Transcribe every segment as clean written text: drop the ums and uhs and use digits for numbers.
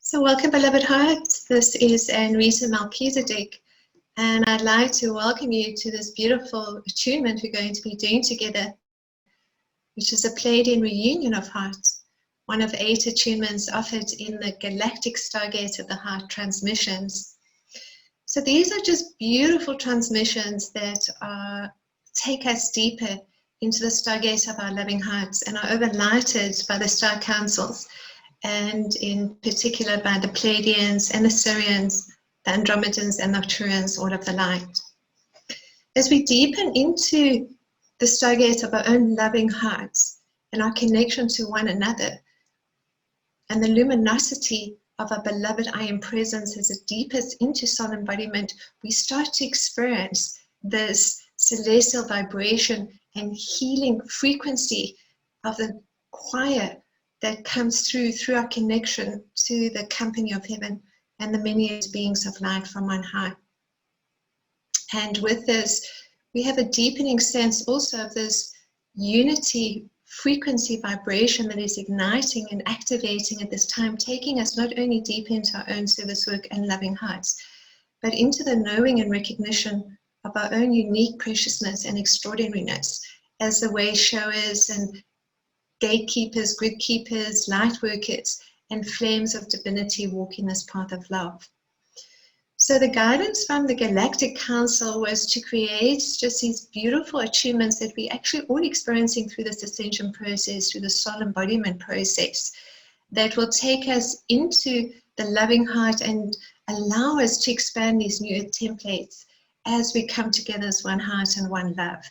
So welcome, beloved hearts. This is Anrita Melchizedek, and I'd like to welcome you to this beautiful attunement we're going to be doing together, which is a Pleiadian Re-Union of Hearts, one of 8 attunements offered in the Galactic Stargate of the Heart transmissions. So these are just beautiful transmissions that take us deeper into the Stargate of our loving hearts and are overlighted by the star councils, and in particular by the Pleiadians, Emissaries, the Andromedans and Nocturians, all of the light. As we deepen into the Stargate of our own loving hearts and our connection to one another, and the luminosity of our beloved I Am Presence as it deepens into soul embodiment, we start to experience this celestial vibration and healing frequency of the choir that comes through our connection to the company of heaven and the many beings of light from on high. And with this, we have a deepening sense also of this unity frequency vibration that is igniting and activating at this time, taking us not only deep into our own service work and loving hearts, but into the knowing and recognition of our own unique preciousness and extraordinariness as the way showers and gatekeepers, grid keepers, light workers, and flames of divinity walk in this path of love. So the guidance from the Galactic Council was to create just these beautiful attunements that we're actually all experiencing through this ascension process, through the soul embodiment process, that will take us into the loving heart and allow us to expand these new templates as we come together as one heart and one love.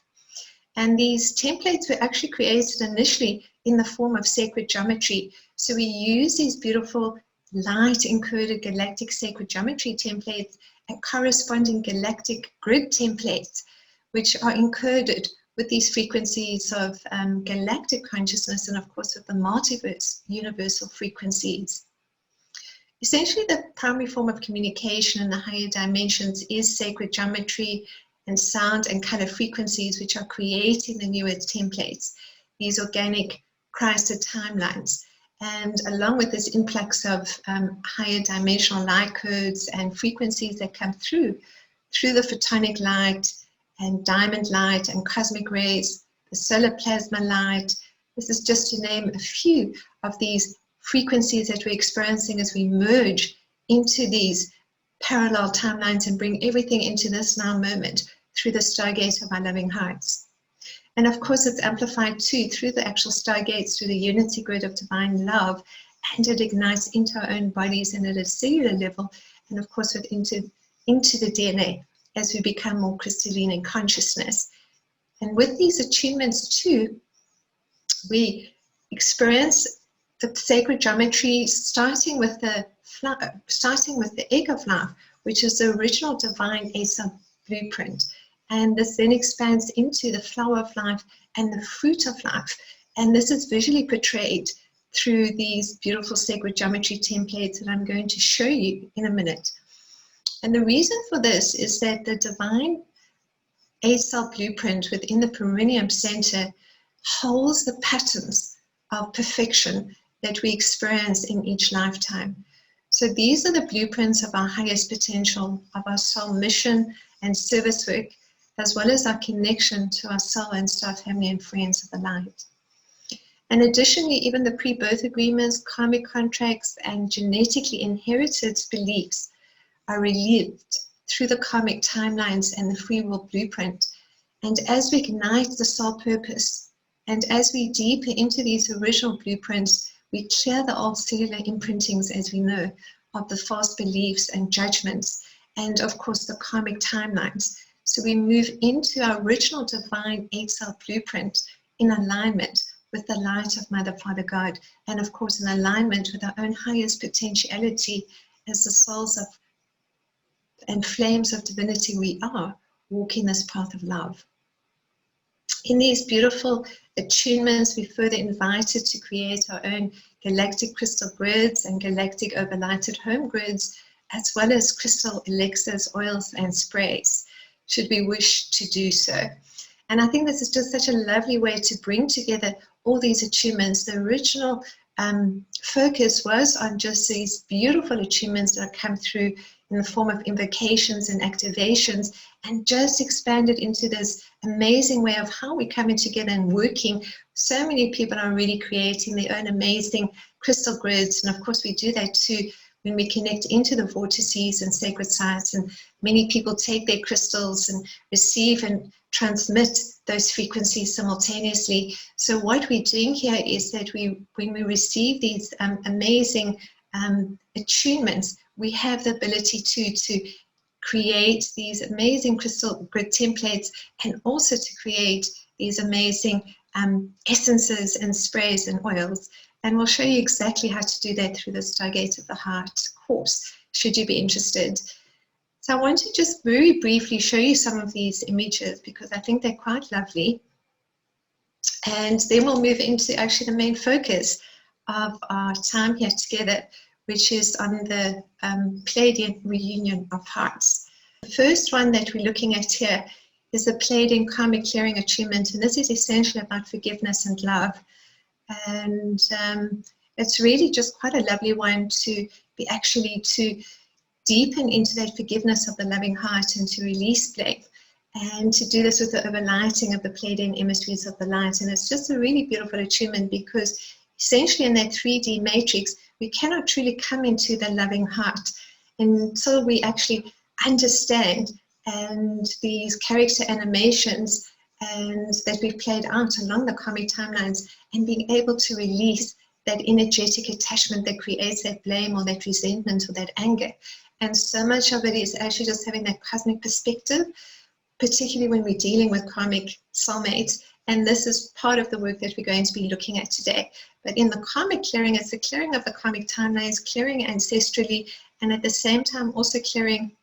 And these templates were actually created initially in the form of sacred geometry. So we use these beautiful light encoded galactic sacred geometry templates and corresponding galactic grid templates, which are encoded with these frequencies of galactic consciousness and of course with the multiverse universal frequencies. Essentially, the primary form of communication in the higher dimensions is sacred geometry and sound and color frequencies, which are creating the newer templates, these organic Christed timelines. And along with this influx of higher dimensional light codes and frequencies that come through the photonic light and diamond light and cosmic rays, the solar plasma light, this is just to name a few of these frequencies that we're experiencing as we merge into these parallel timelines and bring everything into this now moment through the Stargate of our loving hearts. And of course, it's amplified too through the actual Stargates, through the unity grid of divine love, and it ignites into our own bodies and at a cellular level, and of course, into the DNA as we become more crystalline in consciousness. And with these attunements too, we experience the sacred geometry starting with the egg of life, which is the original divine Asa blueprint. And this then expands into the flower of life and the fruit of life. And this is visually portrayed through these beautiful sacred geometry templates that I'm going to show you in a minute. And the reason for this is that the divine A-cell blueprint within the perineum center holds the patterns of perfection that we experience in each lifetime. So these are the blueprints of our highest potential, of our soul mission and service work, as well as our connection to our soul and star family and friends of the light. And additionally, even the pre-birth agreements, karmic contracts, and genetically inherited beliefs are relived through the karmic timelines and the free will blueprint. And as we ignite the soul purpose, and as we deepen into these original blueprints, we clear the old cellular imprintings, as we know, of the false beliefs and judgments, and of course the karmic timelines. So we move into our original divine 8-cell blueprint in alignment with the light of Mother, Father, God, and of course in alignment with our own highest potentiality as the souls of and flames of divinity we are, walking this path of love. In these beautiful attunements, we're further invited to create our own galactic crystal grids and galactic overlighted home grids, as well as crystal elixirs, oils, and sprays, should we wish to do so. And I think this is just such a lovely way to bring together all these attunements, the original focus was on just these beautiful attunements that come through in the form of invocations and activations, and just expanded into this amazing way of how we're coming together and working. So many people are really creating their own amazing crystal grids, and of course we do that too when we connect into the vortices and sacred sites, and many people take their crystals and receive and transmit those frequencies simultaneously. So what we're doing here is that when we receive these amazing attunements, we have the ability to create these amazing crystal grid templates, and also to create these amazing essences and sprays and oils. And we'll show you exactly how to do that through the Stargate of the Heart course, should you be interested. So I want to just very briefly show you some of these images because I think they're quite lovely. And then we'll move into actually the main focus of our time here together, which is on the Pleiadian Re-Union of Hearts. The first one that we're looking at here is the Pleiadian Karmic Clearing Attunement, and this is essentially about forgiveness and love. And it's really just quite a lovely one to be actually to deepen into that forgiveness of the loving heart and to release blame, and to do this with the overlighting of the Pleiadian Emissaries of the light. And it's just a really beautiful attunement because essentially in that 3D matrix, we cannot truly come into the loving heart until we actually understand and these character animations and that we've played out along the karmic timelines, and being able to release that energetic attachment that creates that blame or that resentment or that anger. And so much of it is actually just having that cosmic perspective, particularly when we're dealing with karmic soulmates. And this is part of the work that we're going to be looking at today. But in the karmic clearing, it's the clearing of the karmic timelines, clearing ancestrally, and at the same time also clearing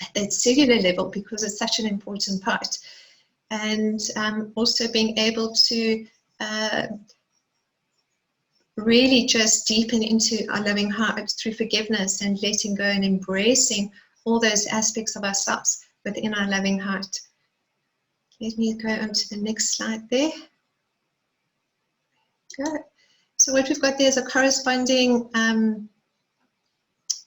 at that cellular level, because it's such an important part. And also being able to really just deepen into our loving heart through forgiveness and letting go and embracing all those aspects of ourselves within our loving heart. Let me go on to the next slide there. Good. So what we've got there is a corresponding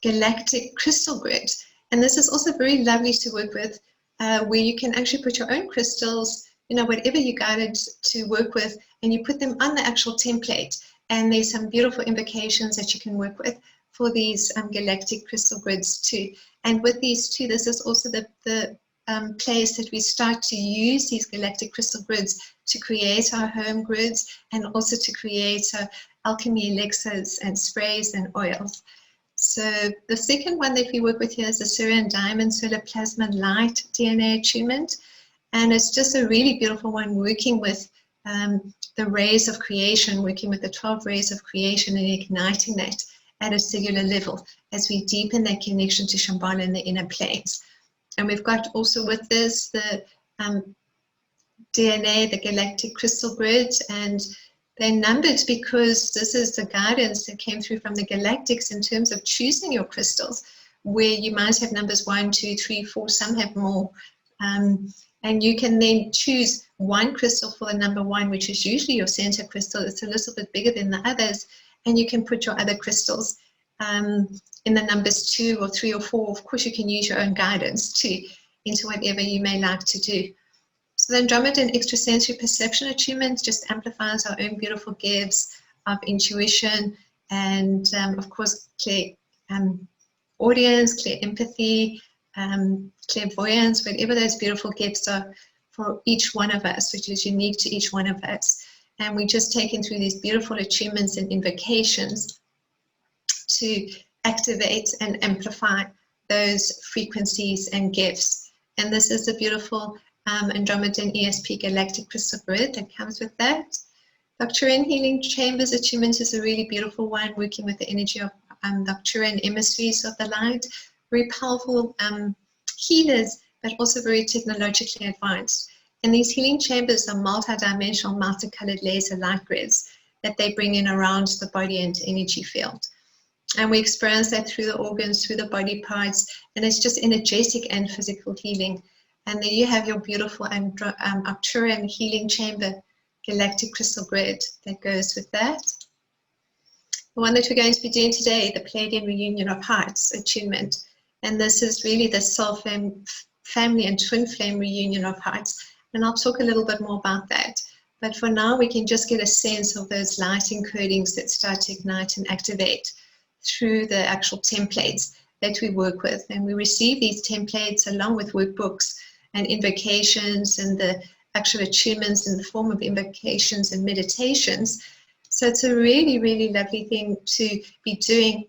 galactic crystal grid. And this is also very lovely to work with, where you can actually put your own crystals, you know, whatever you guided to work with, and you put them on the actual template. And there's some beautiful invocations that you can work with for these galactic crystal grids too. And with these two, this is also the place that we start to use these galactic crystal grids to create our home grids, and also to create alchemy elixirs and sprays and oils. So the second one that we work with here is the Syrian Diamond Solar Plasma Light DNA Attunement. And it's just a really beautiful one, working with the rays of creation, working with the 12 rays of creation and igniting that at a cellular level as we deepen that connection to Shambhala and the inner planes. And we've got also with this the DNA, the galactic crystal grid, and they're numbered because this is the guidance that came through from the galactics in terms of choosing your crystals, where you might have numbers 1, 2, 3, 4, some have more. And you can then choose one crystal for the number 1, which is usually your center crystal. It's a little bit bigger than the others, and you can put your other crystals in the numbers 2 or 3 or 4. Of course, you can use your own guidance too into whatever you may like to do. So the Andromeda and extrasensory perception attunement just amplifies our own beautiful gifts of intuition and, of course, clear audience, clear empathy, clairvoyance, whatever those beautiful gifts are for each one of us, which is unique to each one of us. And we just taken through these beautiful attunements and invocations to activate and amplify those frequencies and gifts. And this is the beautiful Andromedan ESP Galactic Crystal Grid that comes with that. Nocturne Healing Chambers Attunement is a really beautiful one, working with the energy of Nocturne Emissaries of the light. Very powerful healers, but also very technologically advanced. And these healing chambers are multi-dimensional, multicolored laser light grids that they bring in around the body and energy field. And we experience that through the organs, through the body parts, and it's just energetic and physical healing. And there you have your beautiful Arcturian healing chamber galactic crystal grid that goes with that. The one that we're going to be doing today, the Pleiadian Re-Union of Hearts Attunement. And this is really the soul family and twin flame reunion of hearts. And I'll talk a little bit more about that. But for now, we can just get a sense of those light encodings that start to ignite and activate through the actual templates that we work with. And we receive these templates along with workbooks and invocations and the actual attunements in the form of invocations and meditations. So it's a really, really lovely thing to be doing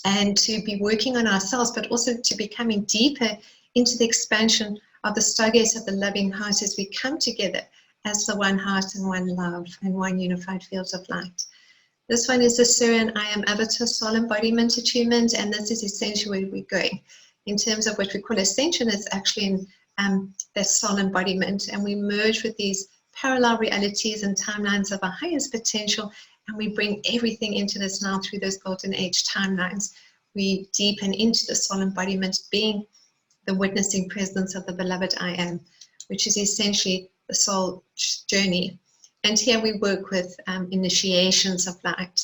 and to be working on ourselves, but also to be coming deeper into the expansion of the stargates of the loving heart as we come together as the one heart and one love and one unified field of light. This one is the Syrian I Am Avatar Soul Embodiment Attunement, and this is essentially where we're going. In terms of what we call ascension, it's actually in the soul embodiment, and we merge with these parallel realities and timelines of our highest potential, and we bring everything into this now through those golden age timelines. We deepen into the soul embodiment, being the witnessing presence of the beloved I Am, which is essentially the soul journey. And here we work with initiations of light.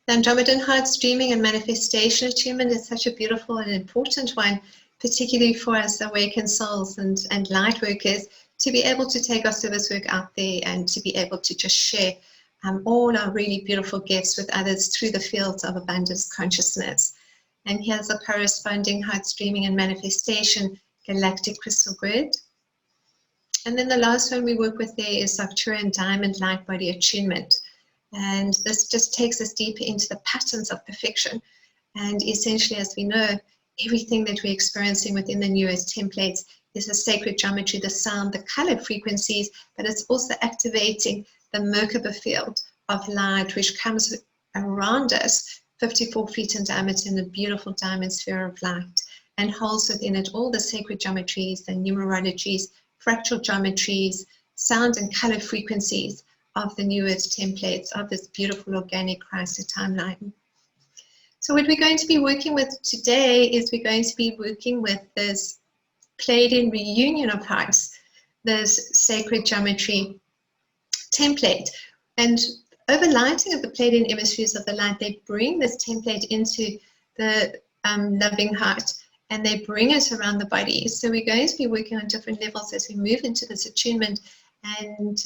The Andromedan Hearts Dreaming and Manifestation Attunement is such a beautiful and important one, particularly for us awakened souls and light workers, to be able to take our service work out there and to be able to just share all our really beautiful gifts with others through the fields of abundance consciousness. And here's a corresponding Hearts Dreaming and Manifestation Galactic Crystal Grid. And then the last one we work with there is Arcturian Diamond Light Body Attunement. And this just takes us deeper into the patterns of perfection. And essentially, as we know, everything that we're experiencing within the newest templates is a sacred geometry, the sound, the color frequencies, but it's also activating the Merkaba field of light, which comes around us 54 feet in diameter in a beautiful diamond sphere of light, and holds within it all the sacred geometries and numerologies, fractal geometries, sound and color frequencies of the newest templates of this beautiful organic Christ timeline. So what we're going to be working with today is we're going to be working with this Pleiadian Reunion of Hearts, this sacred geometry template. And Overlighting of the Pleiadian Emissaries of the Light, they bring this template into the loving heart, and they bring it around the body. So we're going to be working on different levels as we move into this attunement, and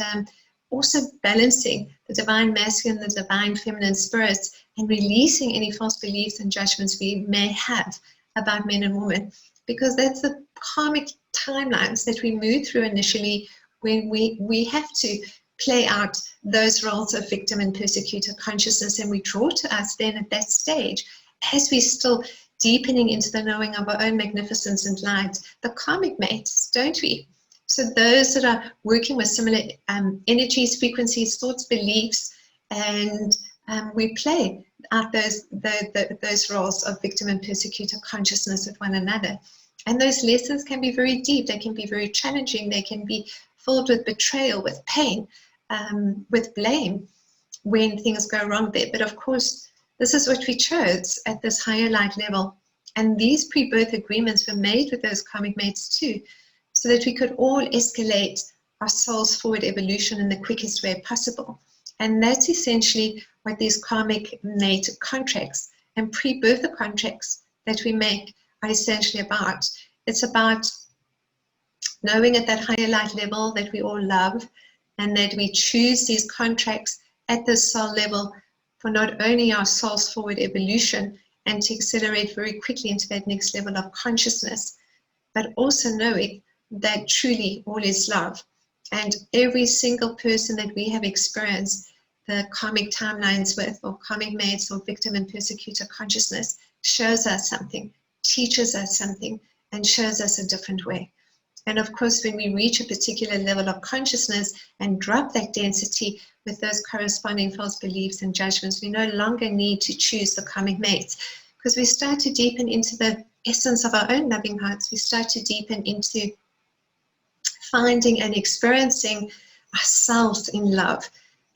also balancing the divine masculine, the divine feminine spirits, and releasing any false beliefs and judgments we may have about men and women, because that's the karmic timelines that we move through initially when we have to play out those roles of victim and persecutor consciousness, and we draw to us then at that stage, as we're still deepening into the knowing of our own magnificence and light, the karmic mates, don't we? So those that are working with similar energies, frequencies, thoughts, beliefs, and we play out those roles of victim and persecutor consciousness with one another. And those lessons can be very deep, they can be very challenging, they can be filled with betrayal, with pain, with blame when things go wrong there. But of course, this is what we chose at this higher light level. And these pre-birth agreements were made with those karmic mates too, so that we could all escalate our soul's forward evolution in the quickest way possible. And that's essentially what these karmic mate contracts and pre-birth contracts that we make are essentially about. It's about knowing at that higher light level that we all love, and that we choose these contracts at the soul level for not only our soul's forward evolution and to accelerate very quickly into that next level of consciousness, but also knowing that truly all is love. And every single person that we have experienced the karmic timelines with, or karmic mates, or victim and persecutor consciousness, shows us something, teaches us something, and shows us a different way. And of course, when we reach a particular level of consciousness and drop that density with those corresponding false beliefs and judgments, we no longer need to choose the karmic mates, because we start to deepen into the essence of our own loving hearts. We start to deepen into finding and experiencing ourselves in love.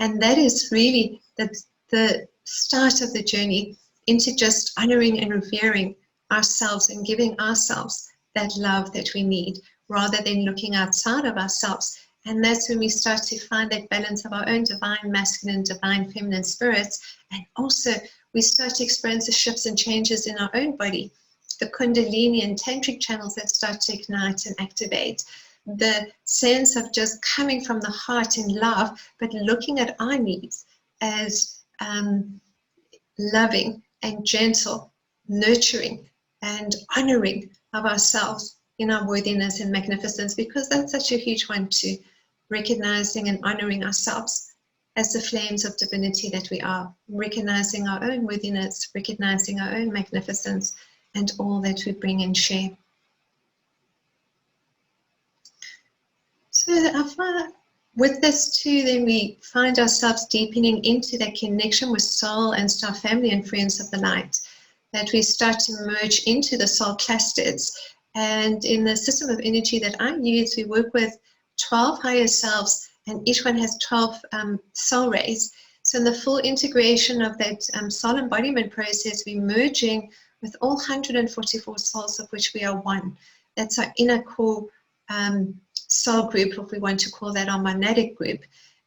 And that is really the start of the journey into just honoring and revering ourselves and giving ourselves that love that we need, rather than looking outside of ourselves And that's when we start to find that balance of our own divine masculine, divine feminine spirits. And also we start to experience the shifts and changes in our own body, the Kundalini and Tantric channels that start to ignite and activate, the sense of just coming from the heart in love, but looking at our needs as loving and gentle, nurturing and honoring of ourselves in our worthiness and magnificence, because that's such a huge one too, recognizing and honoring ourselves as the flames of divinity that we are, recognizing our own worthiness, recognizing our own magnificence and all that we bring and share. So with this too, then we find ourselves deepening into that connection with soul and star family and friends of the light, that we start to merge into the soul clusters. And in the system of energy that I use, we work with 12 higher selves, and each one has 12 soul rays. So in the full integration of that soul embodiment process, we're merging with all 144 souls, of which we are one. That's our inner core soul group, if we want to call that our monadic group.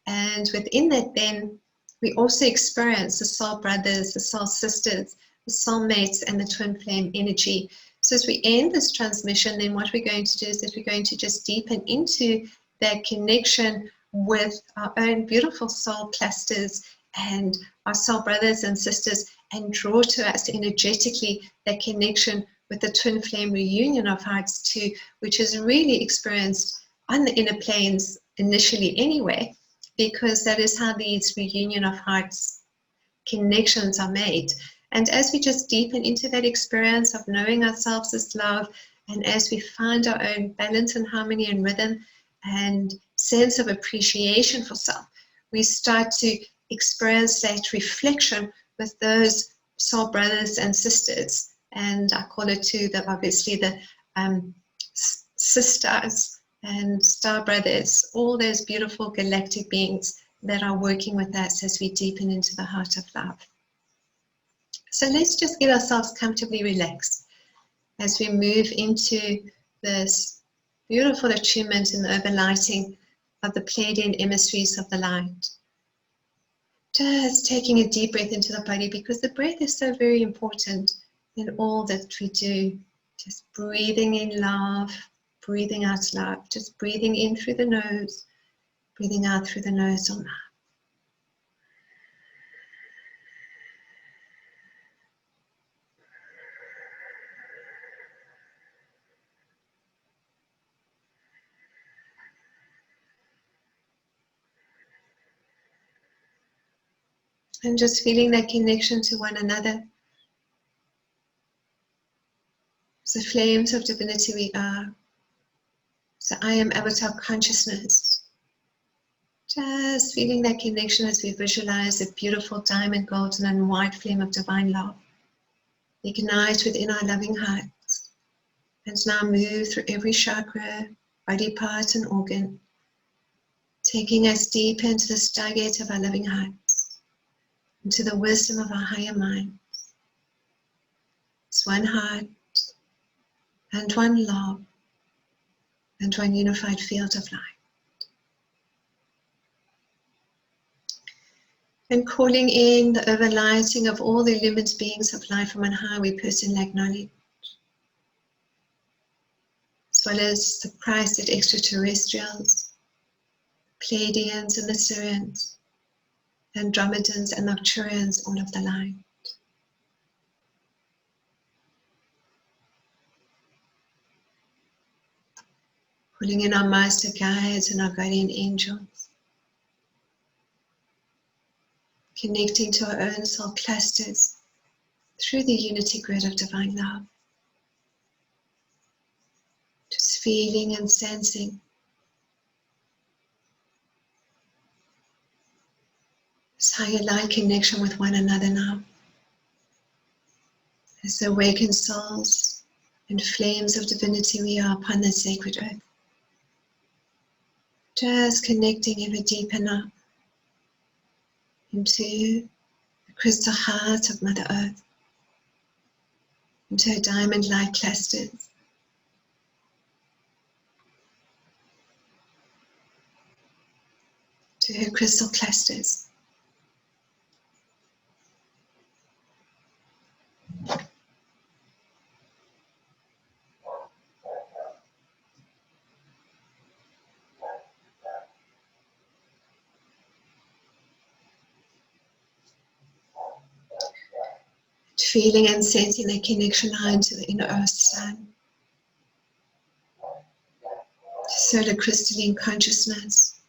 And within that, then we also experience the soul brothers, the soul sisters, the soul mates, and the twin flame energy. So as we end this transmission, then what we're going to do is that we're going to just deepen into that connection with our own beautiful soul clusters and our soul brothers and sisters, and draw to us energetically that connection with the twin flame reunion of hearts too, which is really experienced on the inner planes initially anyway, because that is how these reunion of hearts connections are made. And as we just deepen into that experience of knowing ourselves as love, and as we find our own balance and harmony and rhythm and sense of appreciation for self, we start to experience that reflection with those soul brothers and sisters. And I call it too, obviously the sisters and star brothers, all those beautiful galactic beings that are working with us as we deepen into the heart of love. So let's just get ourselves comfortably relaxed as we move into this beautiful attunement and overlighting of the Pleiadian Emissaries of the light. Just taking a deep breath into the body, because the breath is so very important in all that we do. Just breathing in love, breathing out love, just breathing in through the nose, breathing out through the nose or mouth. And just feeling that connection to one another. The flames of divinity we are. So I am avatar consciousness. Just feeling that connection as we visualize a beautiful diamond, golden and white flame of divine love. Ignite within our loving hearts. And now move through every chakra, body part and organ. Taking us deep into the stargate of our loving hearts. Into the wisdom of our higher minds. It's one heart and one love and one unified field of light. And calling in the overlighting of all the illumined beings of light from on high we personally acknowledge, as well as the Christed extraterrestrials, Pleiadians, Emissaries, Andromedans and Nocturians, all of the light. Calling in our master guides and our guardian angels. Connecting to our own soul clusters through the unity grid of divine love. Just feeling and sensing this higher light connection with one another now. As the awakened souls and flames of divinity we are upon this sacred earth. Just connecting ever deeper now into the crystal heart of Mother Earth, into her diamond light clusters. to her crystal clusters. Feeling and sensing a connection line to the inner earth sun, to solar crystalline consciousness,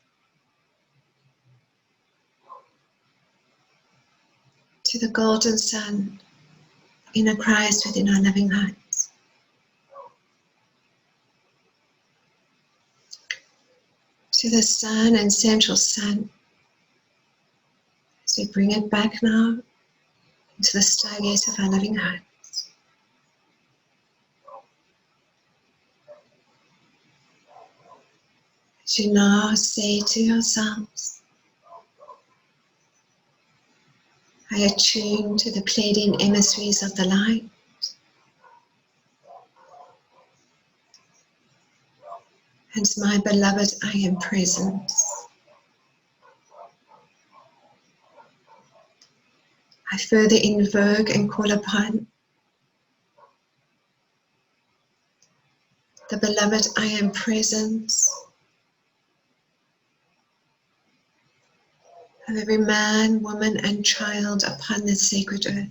to the golden sun, inner Christ within our loving hearts. To the sun and central sun, as we bring it back now into the stargate of our loving hearts. As you now say to yourselves, I attune to the Pleiadian Emissaries of the light. And my beloved, I am present. I further invoke and call upon the beloved, I am present of every man, woman, and child upon this sacred earth.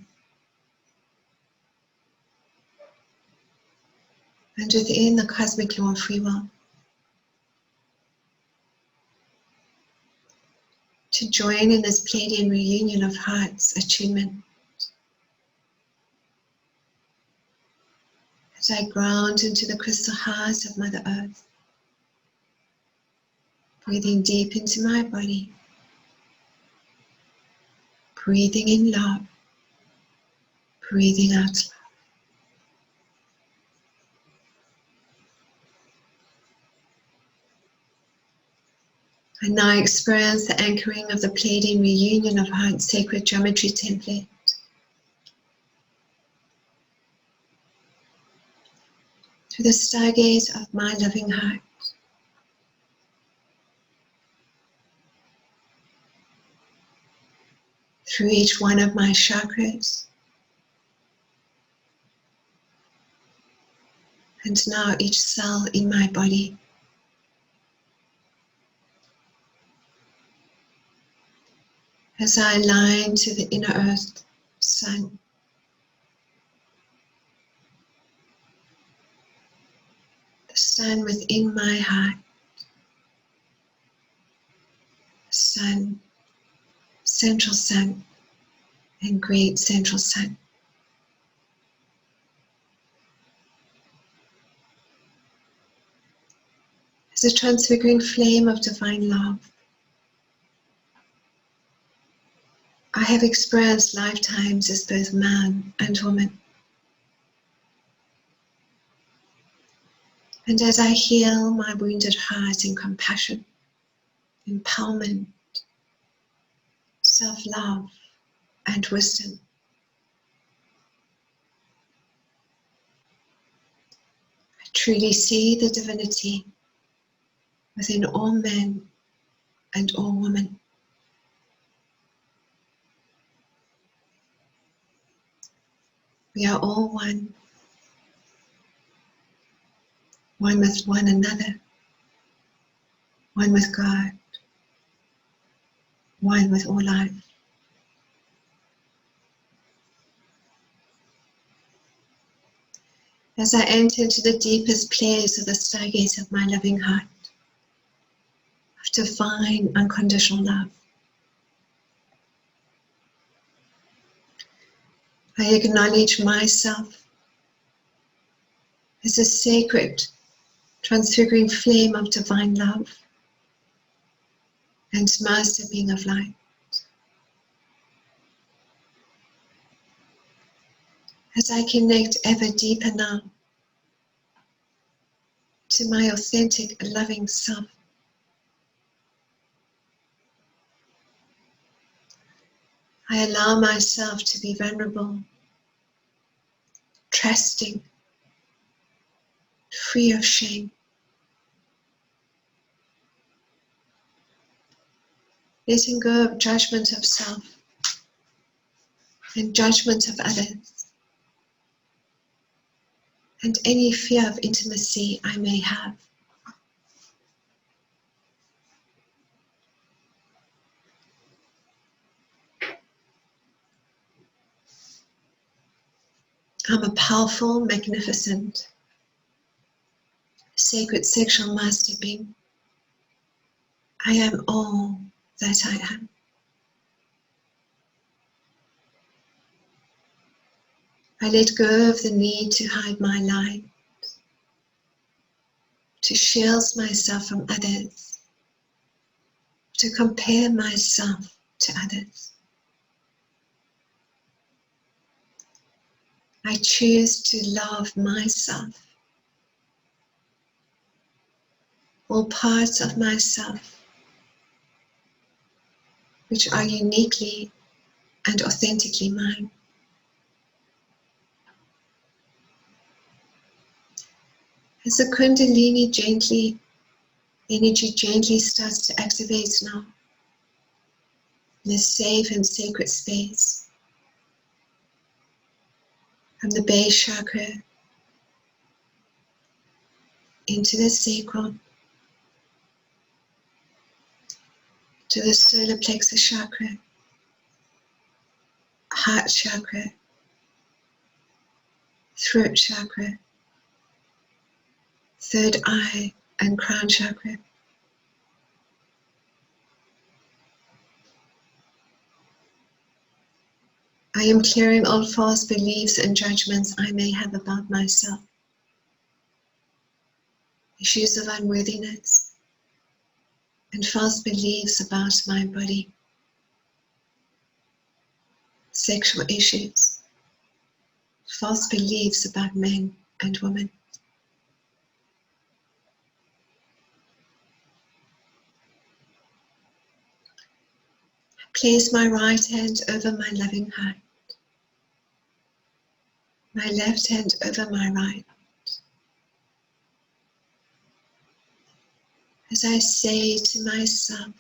And within the cosmic law of free will, to join in this Pleiadian Re-Union of Hearts attunement. As I ground into the crystal heart of Mother Earth, breathing deep into my body, breathing in love, breathing out love. I now experience the anchoring of the Pleiadian Re-Union of Hearts sacred geometry template. To the stargaze of my loving heart. Through each one of my chakras. And now each cell in my body. As I align to the inner earth sun. The sun within my heart. Sun, central sun, and great central sun. As a transfiguring flame of divine love, I have experienced lifetimes as both man and woman. And as I heal my wounded heart in compassion, empowerment, self-love, and wisdom, I truly see the divinity within all men and all women. We are all one with one another, one with God, one with all life. As I enter into the deepest place of the stargate of my loving heart, of divine unconditional love, I acknowledge myself as a sacred, transfiguring flame of divine love and master being of light. As I connect ever deeper now to my authentic, loving self, I allow myself to be vulnerable, trusting, free of shame. letting go of judgment of self and judgment of others, and any fear of intimacy I may have. I'm a powerful, magnificent, sacred sexual master being. I am all that I am. I let go of the need to hide my light, to shield myself from others, to compare myself to others. I choose to love myself, all parts of myself which are uniquely and authentically mine. As the Kundalini energy gently starts to activate now, in a safe and sacred space, from the base chakra into the sacral, to the solar plexus chakra, heart chakra, throat chakra, third eye and crown chakra. I am clearing all false beliefs and judgments I may have about myself, issues of unworthiness, and false beliefs about my body, sexual issues, false beliefs about men and women. Place my right hand over my loving heart, my left hand over my right. As I say to myself,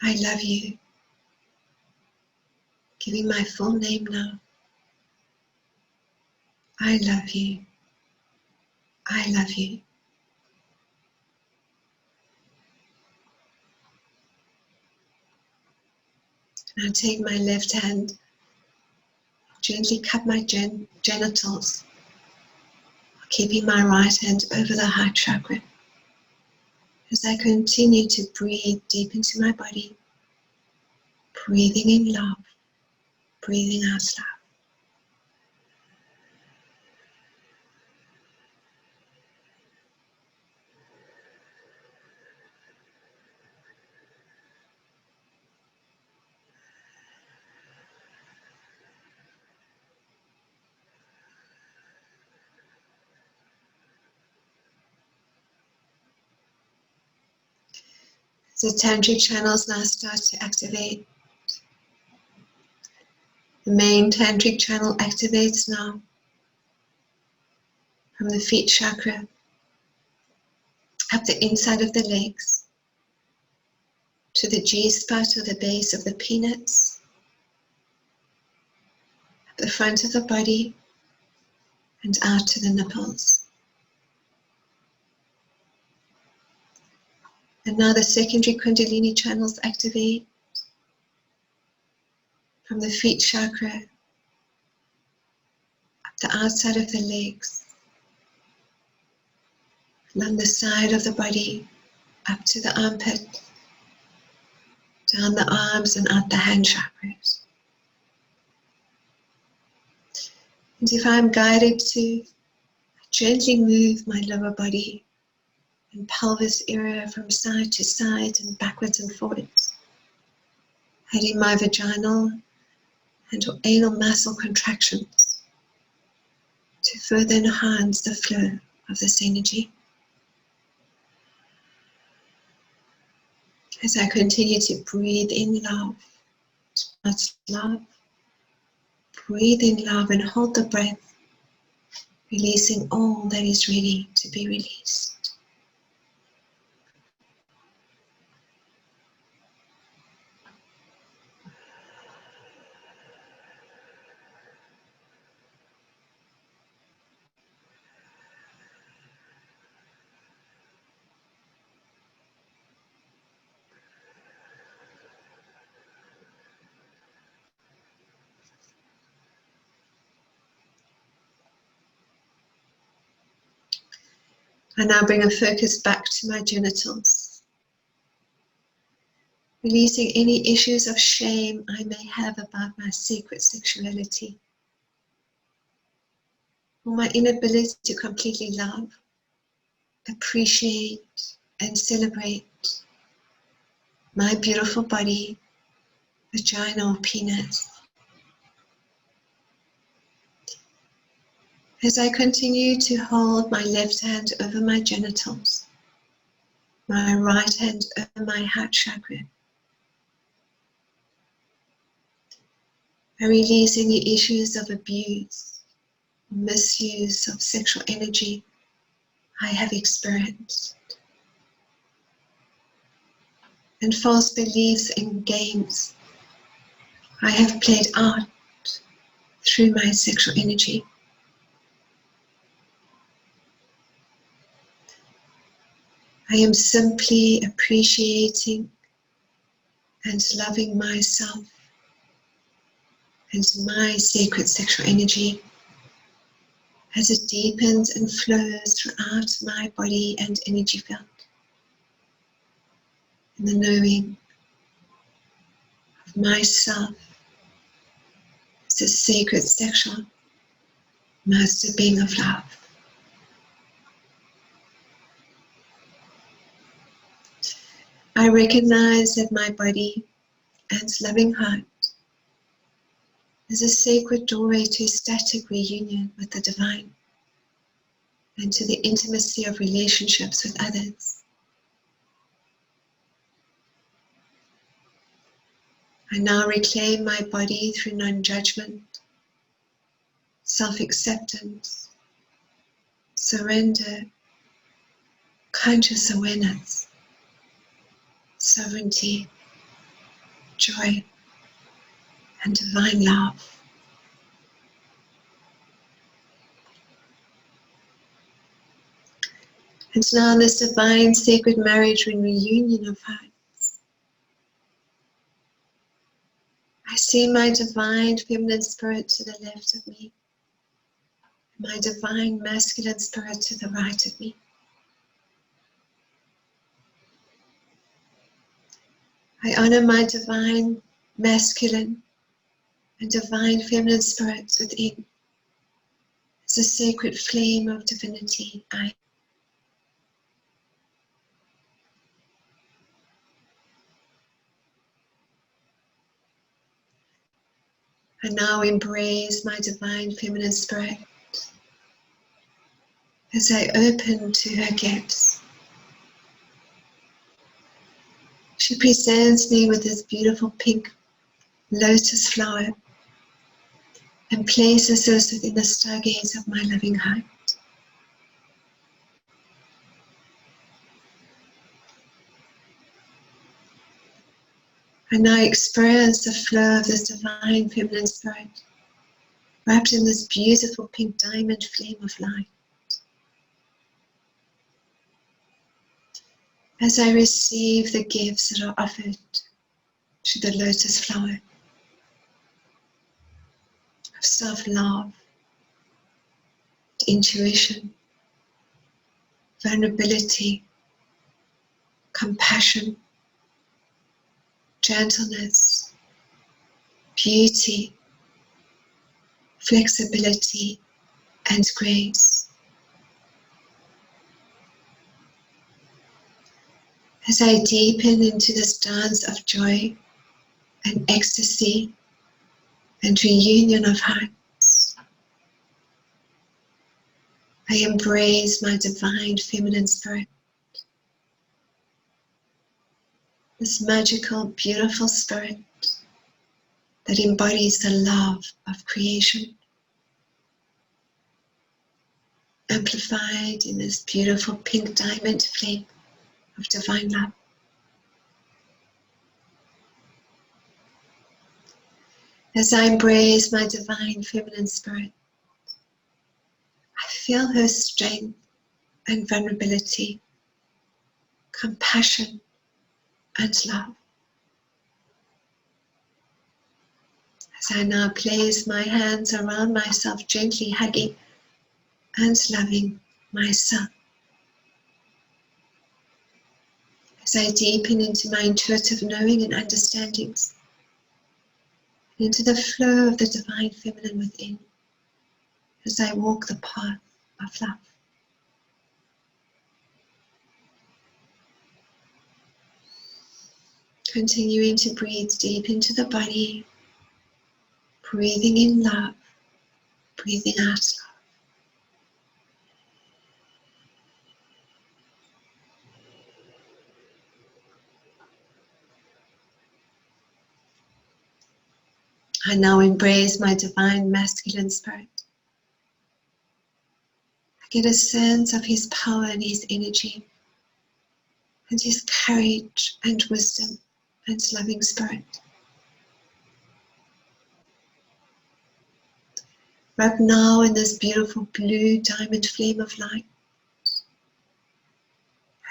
I love you, giving my full name now. I love you. I love you. And I take my left hand, gently cup my genitals, keeping my right hand over the heart chakra. As I continue to breathe deep into my body, breathing in love, breathing out love. The tantric channels now start to activate. The main tantric channel activates now from the feet chakra up the inside of the legs to the G-spot or the base of the peanuts, up the front of the body and out to the nipples. And now the secondary Kundalini channels activate from the feet chakra up the outside of the legs, along the side of the body, up to the armpit, down the arms and out the hand chakras. And if I'm guided to gently move my lower body and pelvis area from side to side and backwards and forwards, adding my vaginal and anal muscle contractions to further enhance the flow of this energy. As I continue to breathe in love, much love, breathe in love and hold the breath, releasing all that is ready to be released. I now bring a focus back to my genitals, releasing any issues of shame I may have about my sacred sexuality, or my inability to completely love, appreciate, and celebrate my beautiful body, vagina or penis. As I continue to hold my left hand over my genitals, my right hand over my heart chakra, I release any issues of abuse, misuse of sexual energy I have experienced, and false beliefs and games I have played out through my sexual energy. I am simply appreciating and loving myself and my sacred sexual energy as it deepens and flows throughout my body and energy field. And the knowing of myself as a sacred sexual master being of love. I recognize that my body and loving heart is a sacred doorway to ecstatic reunion with the divine and to the intimacy of relationships with others. I now reclaim my body through non-judgment, self-acceptance, surrender, conscious awareness, sovereignty, joy, and divine love. And now in this divine sacred marriage and reunion of hearts, I see my divine feminine spirit to the left of me, my divine masculine spirit to the right of me. I honor my divine masculine and divine feminine spirits within as a sacred flame of divinity. I now embrace my divine feminine spirit as I open to her gifts. She presents me with this beautiful pink lotus flower and places us within the stargates of my loving heart. I now experience the flow of this divine feminine spirit wrapped in this beautiful pink diamond flame of light. As I receive the gifts that are offered to the lotus flower of self-love, intuition, vulnerability, compassion, gentleness, beauty, flexibility, and grace. As I deepen into this dance of joy and ecstasy and reunion of hearts, I embrace my divine feminine spirit, this magical, beautiful spirit that embodies the love of creation, amplified in this beautiful pink diamond flame of divine love. As I embrace my divine feminine spirit, I feel her strength and vulnerability, compassion and love. As I now place my hands around myself, gently hugging and loving myself as I deepen into my intuitive knowing and understandings, into the flow of the divine feminine within, as I walk the path of love. Continuing to breathe deep into the body, breathing in love, breathing out love. I now embrace my divine masculine spirit. I get a sense of his power and his energy, and his courage and wisdom and loving spirit. Right now, in this beautiful blue diamond flame of light,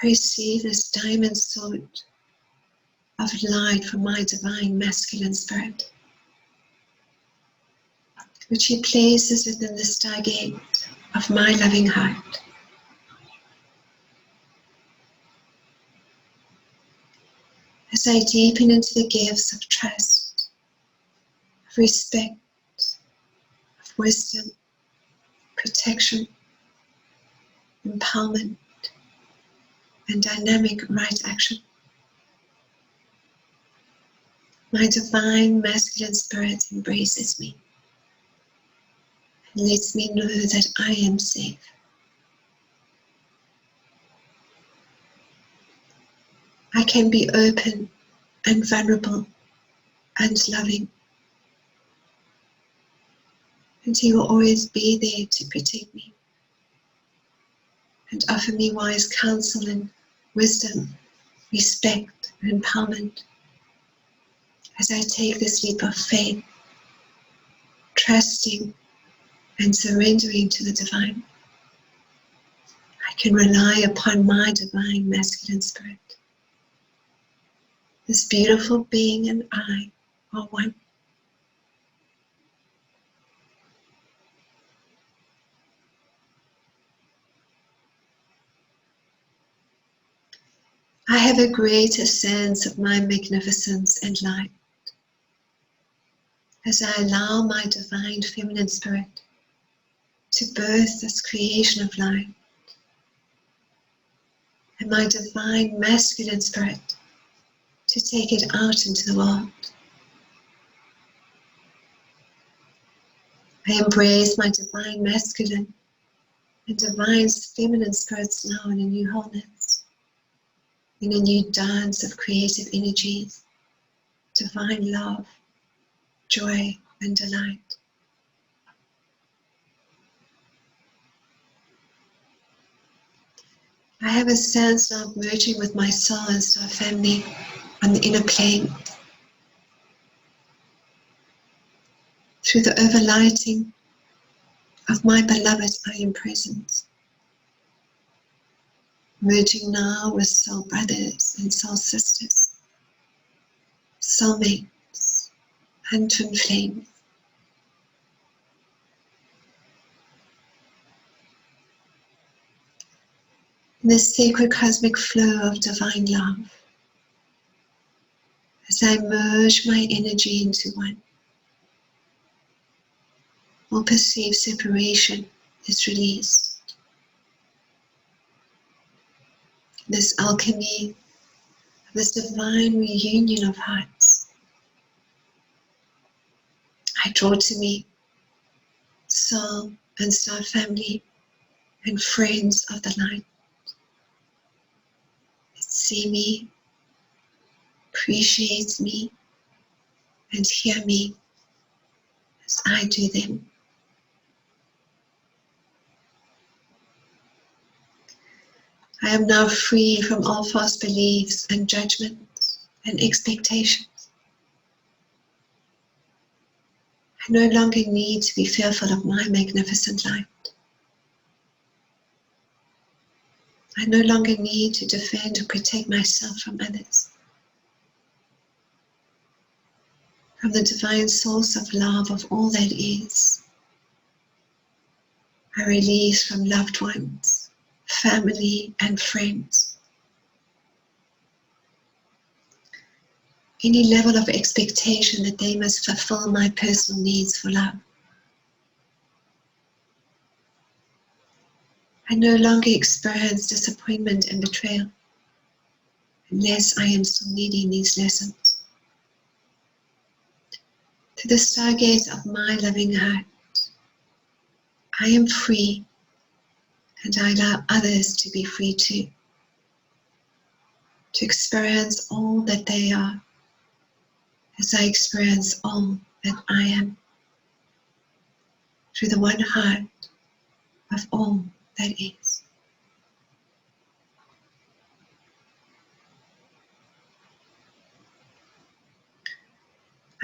I receive this diamond sword of light from my divine masculine spirit, which he places within the stargate of my loving heart. As I deepen into the gifts of trust, of respect, of wisdom, protection, empowerment, and dynamic right action, my divine masculine spirit embraces me and lets me know that I am safe. I can be open and vulnerable and loving, and he will always be there to protect me and offer me wise counsel and wisdom, respect and empowerment as I take this leap of faith, trusting and surrendering to the divine. I can rely upon my divine masculine spirit. This beautiful being and I are one. I have a greater sense of my magnificence and light as I allow my divine feminine spirit to birth this creation of light, and my divine masculine spirit to take it out into the world. I embrace my divine masculine and divine feminine spirits now in a new wholeness, in a new dance of creative energies, divine love, joy, and delight. I have a sense now of merging with my soul and star family on the inner plane through the overlighting of my beloved I Am Presence, merging now with soul brothers and soul sisters, soulmates and twin flames. In this sacred cosmic flow of divine love, as I merge my energy into one, all perceived separation is released. This alchemy, this divine reunion of hearts, I draw to me soul and star family and friends of the light. See me, appreciate me, and hear me as I do them. I am now free from all false beliefs and judgments and expectations. I no longer need to be fearful of my magnificent light. I no longer need to defend or protect myself from others. From the divine source of love of all that is, I release from loved ones, family and friends. any level of expectation that they must fulfill my personal needs for love. I no longer experience disappointment and betrayal unless I am still needing these lessons. To the stargate of my loving heart, I am free, and I allow others to be free too, to experience all that they are as I experience all that I am, through the one heart of all that is.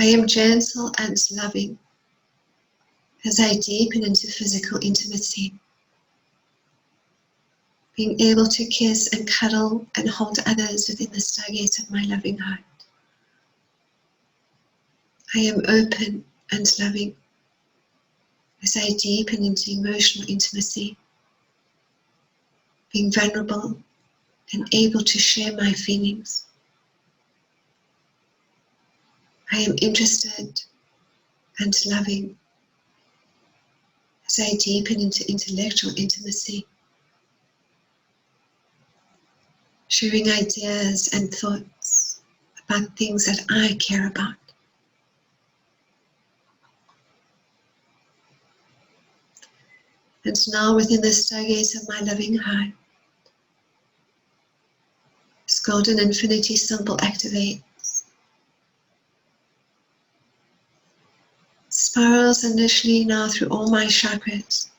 I am gentle and loving as I deepen into physical intimacy, being able to kiss and cuddle and hold others within the stargate of my loving heart. I am open and loving as I deepen into emotional intimacy, being vulnerable and able to share my feelings. I am interested and loving as I deepen into intellectual intimacy, sharing ideas and thoughts about things that I care about. And now within the stargaze of my loving heart, this golden infinity symbol activates. Spirals initially now through all my chakras,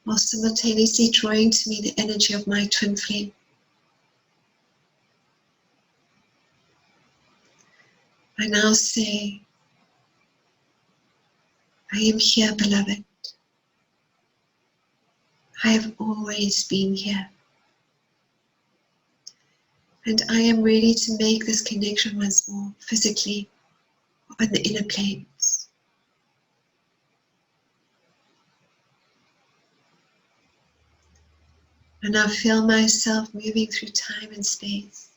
while simultaneously drawing to me the energy of my twin flame. I now say, I am here, beloved. I have always been here. And I am ready to make this connection once more, physically, on the inner planes. And I feel myself moving through time and space,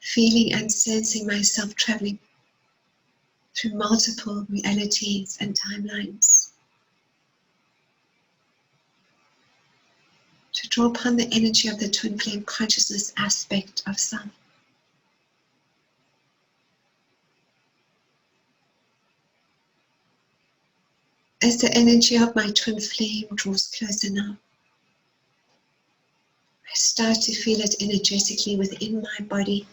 feeling and sensing myself traveling through multiple realities and timelines, to draw upon the energy of the twin flame consciousness aspect of self. As the energy of my twin flame draws closer now, I start to feel it energetically within my body,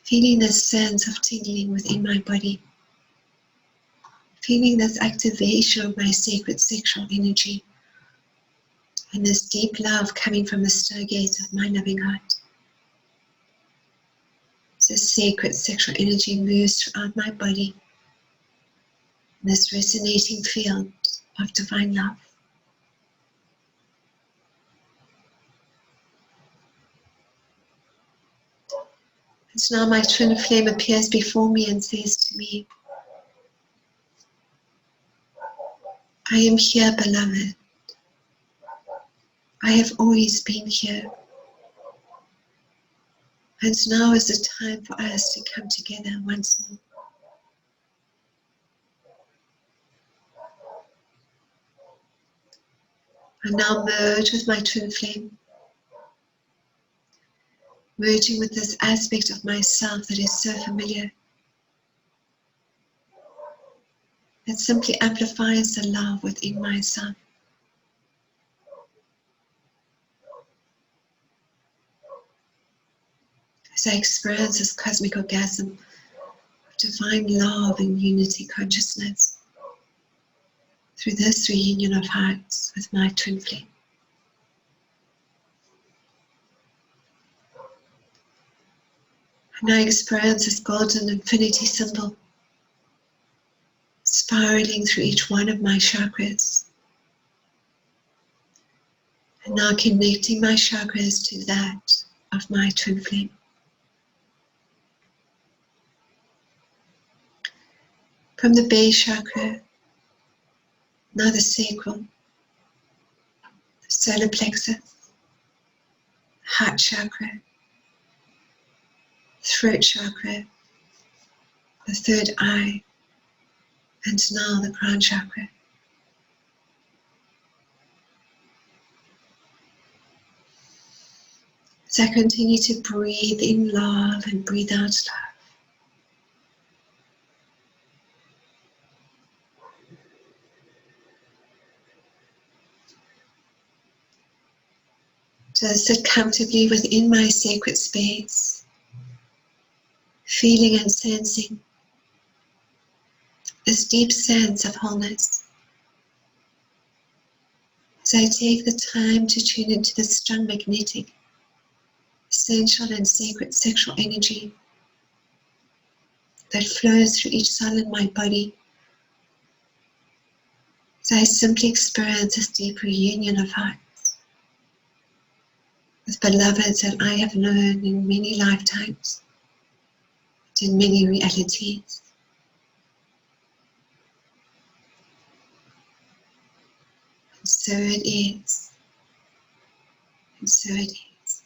feeling this sense of tingling within my body, feeling this activation of my sacred sexual energy, and this deep love coming from the stargate of my loving heart. This sacred sexual energy moves throughout my body, in this resonating field of divine love. And so now my twin flame appears before me and says to me, I am here, beloved. I have always been here. And now is the time for us to come together once more. I now merge with my twin flame, merging with this aspect of myself that is so familiar. It simply amplifies the love within myself. As I experience this cosmic orgasm of divine love and unity consciousness through this reunion of hearts with my twin flame. And I experience this golden infinity symbol spiraling through each one of my chakras. And now connecting my chakras to that of my twin flame. From the base chakra, now the sacral, the solar plexus, heart chakra, throat chakra, the third eye, and now the crown chakra. As I continue to breathe in love and breathe out love. Just sit comfortably within my sacred space, feeling and sensing this deep sense of wholeness. As I take the time to tune into the strong magnetic, essential and sacred sexual energy that flows through each cell in my body, as I simply experience this deep reunion of hearts with beloveds that I have known in many lifetimes, in many realities. And so it is, and so it is.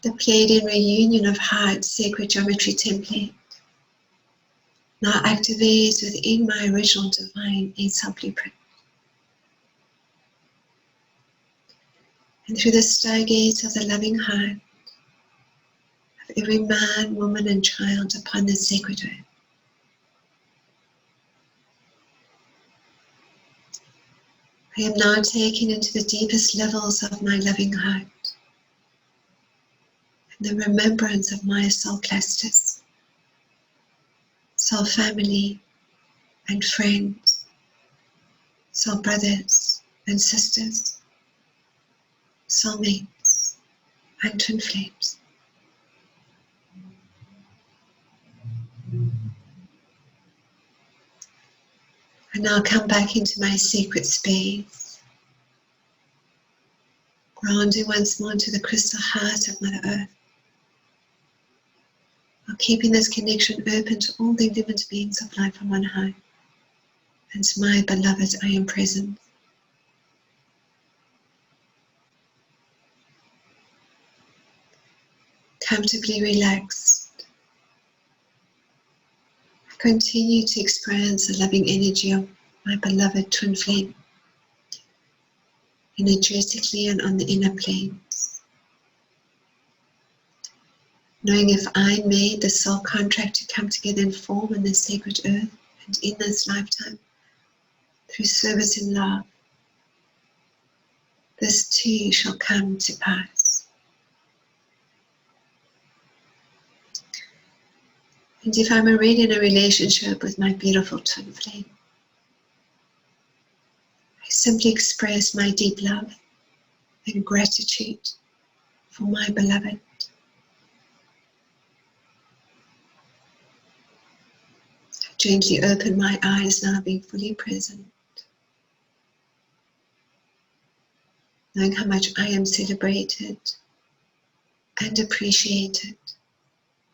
The Pleiadian Re-Union of Hearts Sacred Geometry Template now activates within my original divine Ancestral blueprint. And through the stargates of the loving heart of every man, woman, and child upon this sacred earth, I am now taken into the deepest levels of my loving heart and the remembrance of my soul clusters, soul family and friends, soul brothers and sisters, soulmates and twin flames. I now come back into my sacred space, grounding once more into the crystal heart of Mother Earth, while keeping this connection open to all the living beings of life from on high. And to my beloved, I am present. Comfortably relaxed, I continue to experience the loving energy of my beloved twin flame, energetically and on the inner planes. Knowing if I made the soul contract to come together and form in this sacred earth and in this lifetime, through service and love, this too shall come to pass. And if I'm already in a relationship with my beautiful twin flame, I simply express my deep love and gratitude for my beloved. I gently open my eyes now, being fully present, knowing how much I am celebrated and appreciated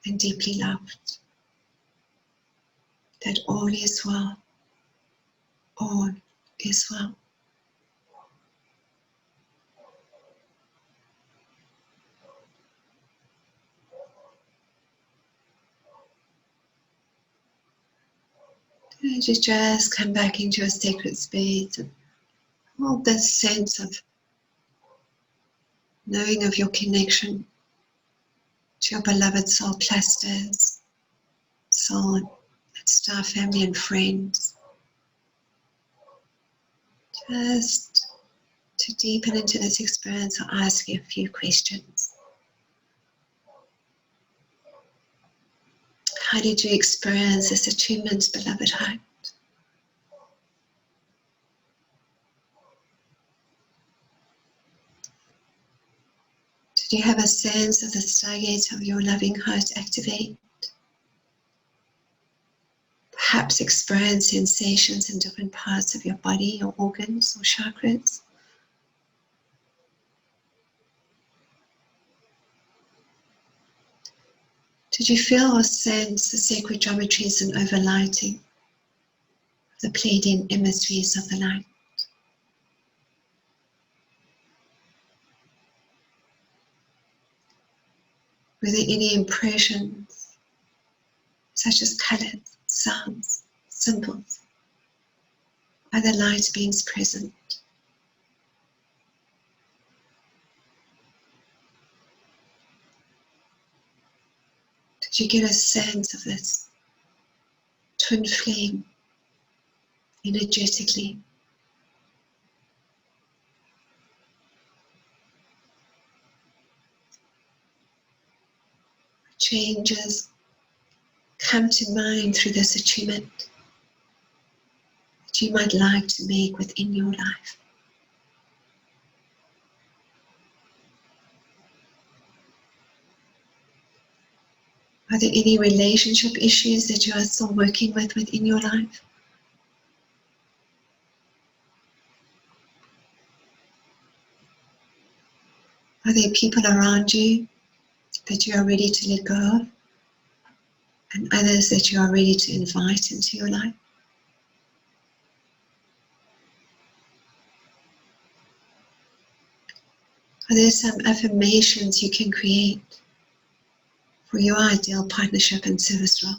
and deeply loved. That all is well, all is well. And you just come back into a sacred space and hold this sense of knowing of your connection to your beloved soul clusters, soul and star family and friends. Just to deepen into this experience, I'll ask you a few questions. How did you experience this attunement, beloved heart? Did you have a sense of the stargates of your loving heart activate? Perhaps experience sensations in different parts of your body or organs or chakras? Did you feel or sense the sacred geometries and overlighting of the Pleiadian Emissaries of the light? Were there any impressions, such as colors, sounds, symbols, other light beings present? Did you get a sense of this twin flame energetically? Changes come to mind through this attunement that you might like to make within your life. Are there any relationship issues that you are still working with within your life? Are there people around you that you are ready to let go of, and others that you are ready to invite into your life? Are there some affirmations you can create for your ideal partnership and service role?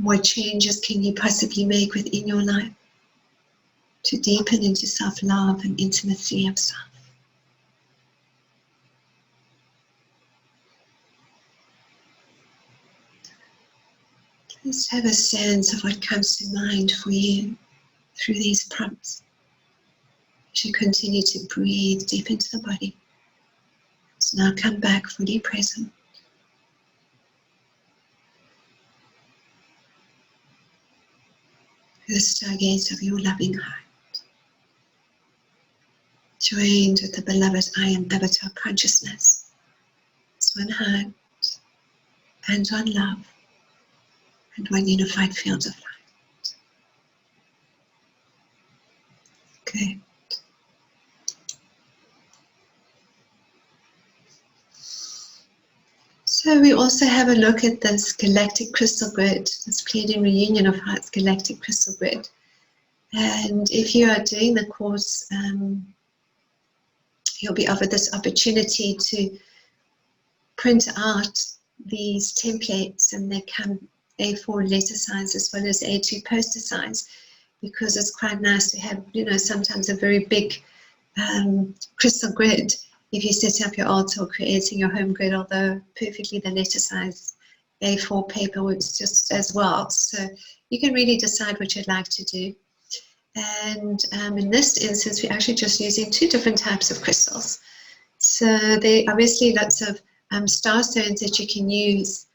What changes can you possibly make within your life to deepen into self-love and intimacy of self? Just have a sense of what comes to mind for you through these prompts as you continue to breathe deep into the body. So now come back fully present. The stargates of your loving heart, joined with the beloved I Am Avatar consciousness. It's one heart and one love and one unified field of light. Good. So we also have a look at this galactic crystal grid, this Pleiadian Re-Union of Hearts galactic crystal grid. And if you are doing the course, you'll be offered this opportunity to print out these templates, and they come A4 letter size as well as A2 poster size, because it's quite nice to have, sometimes a very big crystal grid if you set up your altar or creating your home grid, although perfectly the letter size A4 paper works just as well. So you can really decide what you'd like to do. And in this instance, we're actually just using two different types of crystals. So there are obviously lots of starstones that you can use,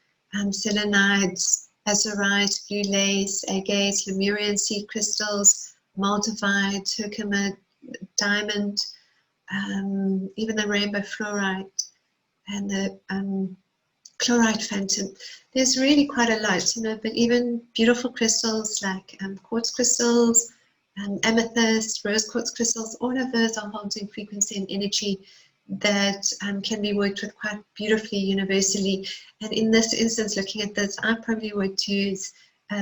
selenites, azurite, blue lace, agate, Lemurian seed crystals, maltavite, turquoise, diamond, even the rainbow fluorite and the chlorite phantom. There's really quite a lot, but even beautiful crystals like quartz crystals, amethyst, rose quartz crystals, all of those are holding frequency and energy that can be worked with quite beautifully universally. And in this instance, looking at this, I probably would use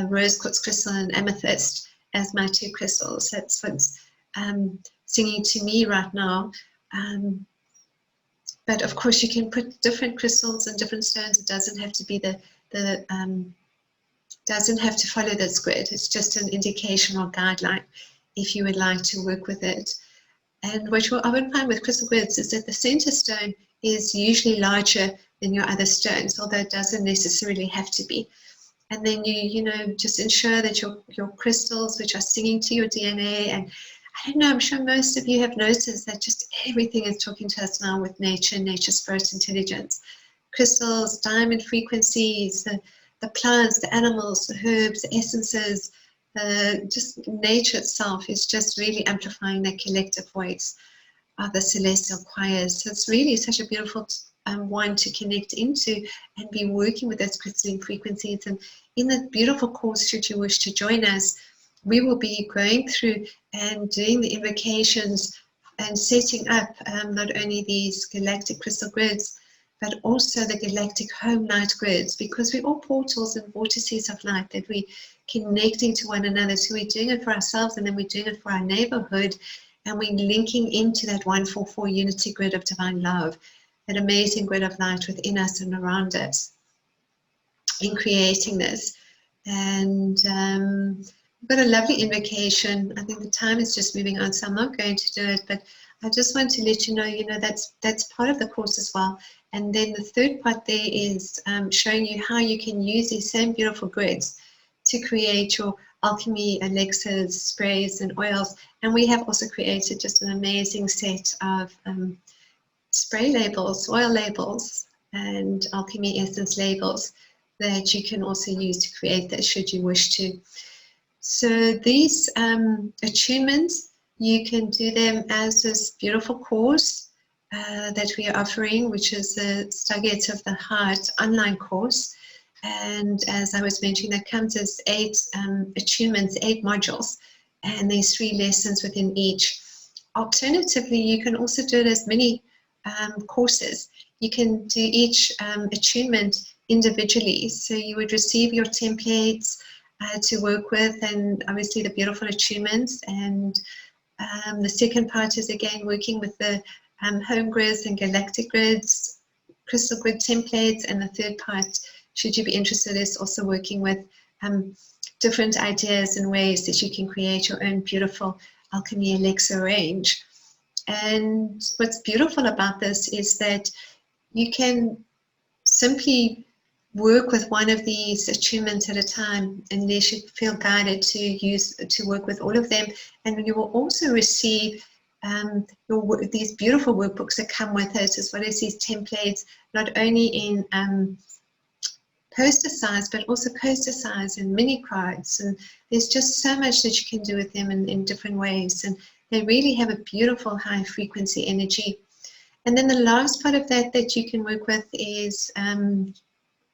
rose quartz crystal and amethyst as my two crystals. That's what's singing to me right now. But of course, you can put different crystals and different stones. It doesn't have to be doesn't have to follow this grid. It's just an indication or guideline if you would like to work with it. And what you'll often find with crystal grids is that the center stone is usually larger than your other stones, although it doesn't necessarily have to be. And then you just ensure that your crystals, which are singing to your DNA, and I don't know, I'm sure most of you have noticed that just everything is talking to us now with nature, nature, spirit, intelligence. Crystals, diamond frequencies, the plants, the animals, the herbs, the essences, just nature itself is just really amplifying the collective voice of the celestial choirs. So it's really such a beautiful one to connect into and be working with those crystalline frequencies. And in the beautiful course, should you wish to join us, we will be going through and doing the invocations and setting up not only these galactic crystal grids, but also the galactic home light grids, because we're all portals and vortices of light that we're connecting to one another. So we're doing it for ourselves, and then we're doing it for our neighborhood, and we're linking into that 144 unity grid of divine love, that amazing grid of light within us and around us, in creating this. And we've got a lovely invocation. I think the time is just moving on, so I'm not going to do it, but I just want to let you know, that's part of the course as well. And then the third part there is showing you how you can use these same beautiful grids to create your alchemy elixirs, sprays, and oils. And we have also created just an amazing set of spray labels, oil labels, and alchemy essence labels that you can also use to create that, should you wish to. So these attunements, you can do them as this beautiful course that we are offering, which is the Stargates of the Heart online course. And as I was mentioning, that comes as 8 attunements, 8 modules, and there's 3 lessons within each. Alternatively, you can also do it as mini courses. You can do each attunement individually. So you would receive your templates to work with, and obviously the beautiful attunements. And the second part is again working with the home grids and galactic grids, crystal grid templates. And the third part, should you be interested, is also working with different ideas and ways that you can create your own beautiful alchemy elixir range. And what's beautiful about this is that you can simply work with one of these attunements at a time, unless you feel guided to work with all of them. And you will also receive these beautiful workbooks that come with it, as well as these templates, not only in poster size, but also coaster size and mini cards. And there's just so much that you can do with them in different ways. And they really have a beautiful high frequency energy. And then the last part of that you can work with is,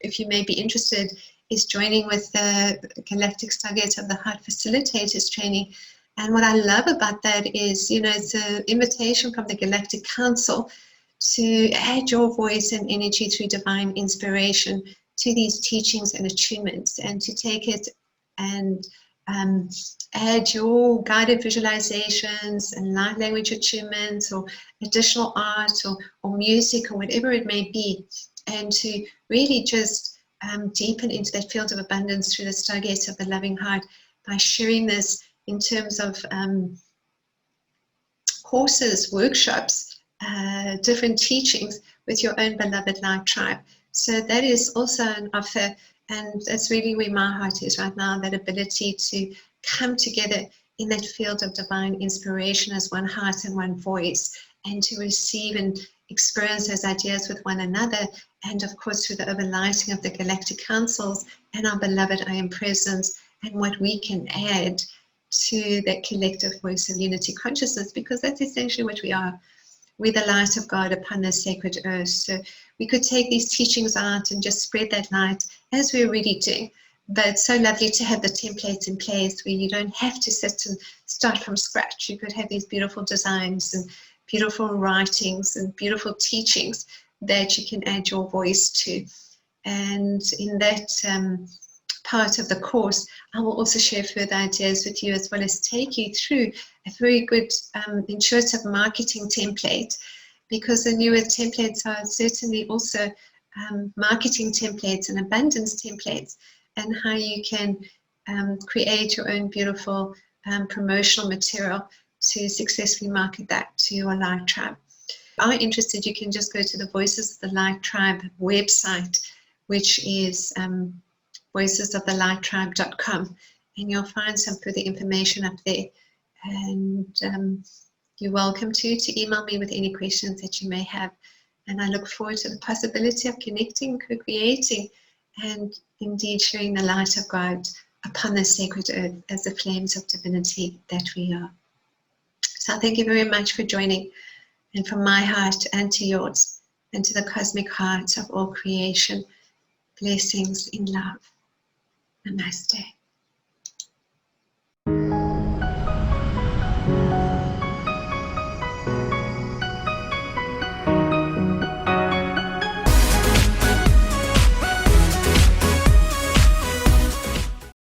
if you may be interested, is joining with the Galactic Stargate of the Heart Facilitators training. And what I love about that is, it's an invitation from the Galactic Council to add your voice and energy through divine inspiration to these teachings and attunements, and to take it and add your guided visualizations and light language attunements, or additional art, or music, or whatever it may be, and to really just deepen into that field of abundance through the Stargates of the Loving Heart by sharing this in terms of courses, workshops, different teachings with your own beloved light tribe. So that is also an offer, and that's really where my heart is right now, that ability to come together in that field of divine inspiration as one heart and one voice, and to receive and experience those ideas with one another, and of course through the overlighting of the galactic councils and our beloved I Am Presence, and what we can add to that collective voice of unity consciousness, because that's essentially what we are. We're the light of God upon this sacred earth. So we could take these teachings out and just spread that light, as we're already doing. But it's so lovely to have the templates in place where you don't have to sit and start from scratch. You could have these beautiful designs and beautiful writings and beautiful teachings that you can add your voice to. And in that part of the course, I will also share further ideas with you, as well as take you through a very good intuitive marketing template, because the newer templates are certainly also marketing templates and abundance templates, and how you can create your own beautiful promotional material to successfully market that to your light tribe. If you are interested, you can just go to the Voices of the Light Tribe website, which is voicesofthelighttribe.com, and you'll find some further information up there. And you're welcome to email me with any questions that you may have. And I look forward to the possibility of connecting, co-creating, and indeed sharing the light of God upon this sacred earth as the flames of divinity that we are. So thank you very much for joining, and from my heart and to yours, and to the cosmic heart of all creation, blessings in love. Namaste.